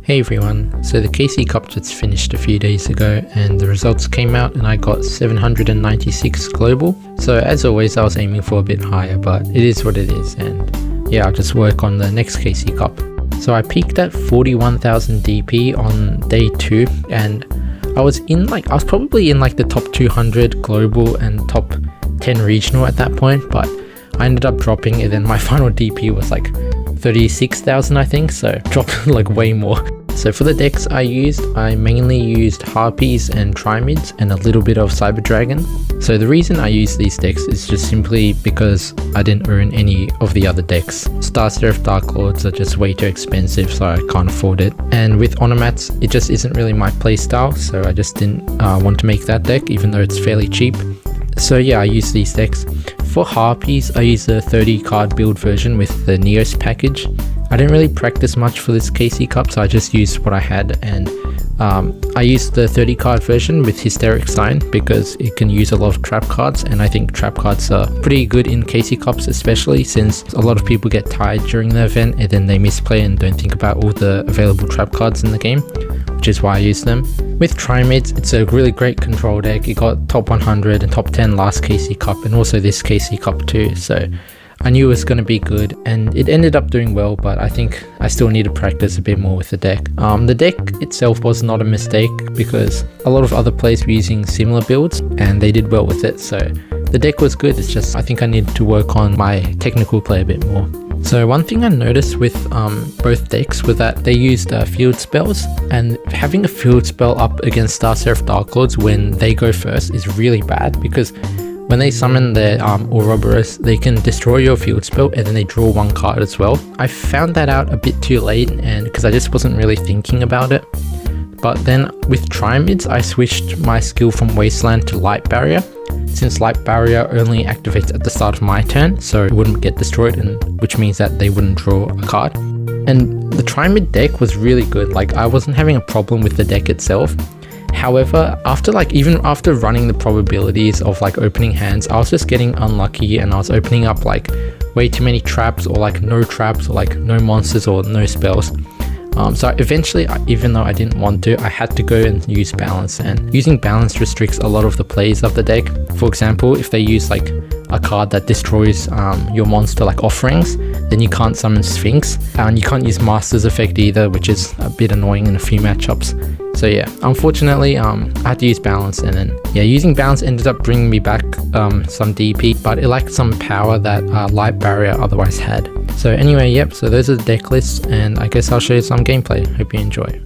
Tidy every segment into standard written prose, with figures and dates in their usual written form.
Hey everyone, so the KC Cup just finished a few days ago and the results came out and I got 796 global. So as always I was aiming for a bit higher, but it is what it is, and yeah, I'll just work on the next KC Cup. So I peaked at 41,000 DP on day 2 and I was probably in like the top 200 global and top 10 regional at that point, but I ended up dropping and then my final DP was like 36,000 I think, so dropped like way more. So for the decks I mainly used Harpies and Triamids and a little bit of Cyber Dragon. So the reason I use these decks is just simply because I didn't own any of the other decks. Star Seraph Dark Lords are just way too expensive, so I can't afford it. And with Onomats, it just isn't really my playstyle, so I just didn't want to make that deck even though it's fairly cheap. So yeah, I use these decks. For Harpies, I use the 30 card build version with the Neos package. I didn't really practice much for this KC Cup, so I just used what I had, and I used the 30 card version with Hysteric Sign because it can use a lot of trap cards, and I think trap cards are pretty good in KC Cups, especially since a lot of people get tired during the event and then they misplay and don't think about all the available trap cards in the game, which is why I use them. With Triamids, it's a really great control deck. It got top 100 and top 10 last KC Cup and also this KC Cup too, so I knew it was going to be good, and it ended up doing well, but I think I still need to practice a bit more with the deck. The deck itself was not a mistake because a lot of other players were using similar builds and they did well with it, so the deck was good. It's just I think I needed to work on my technical play a bit more. So one thing I noticed with both decks was that they used field spells, and having a field spell up against Star Seraph Dark Lords when they go first is really bad because when they summon their Ouroboros, they can destroy your field spell and then they draw one card as well. I found that out a bit too late and because I just wasn't really thinking about it. But then with Triamids, I switched my skill from Wasteland to Light Barrier, since Light Barrier only activates at the start of my turn, so it wouldn't get destroyed, and which means that they wouldn't draw a card. And the Triamid deck was really good. Like, I wasn't having a problem with the deck itself. However, even after running the probabilities of like opening hands, I was just getting unlucky and I was opening up like way too many traps, or like no traps, or like no monsters or no spells. So eventually, even though I didn't want to, I had to go and use balance, and using balance restricts a lot of the plays of the deck. For example, if they use like a card that destroys your monster like Offerings, then you can't summon Sphinx, and you can't use Master's Effect either, which is a bit annoying in a few matchups. So yeah, unfortunately, I had to use balance, and then yeah, using balance ended up bringing me back some DP, but it lacked some power that Light Barrier otherwise had. So anyway, yep, so those are the deck lists, and I guess I'll show you some gameplay. Hope you enjoy.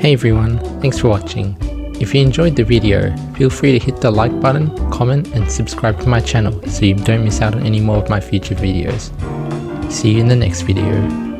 Hey everyone, thanks for watching. If you enjoyed the video, feel free to hit the like button, comment and subscribe to my channel so you don't miss out on any more of my future videos. See you in the next video.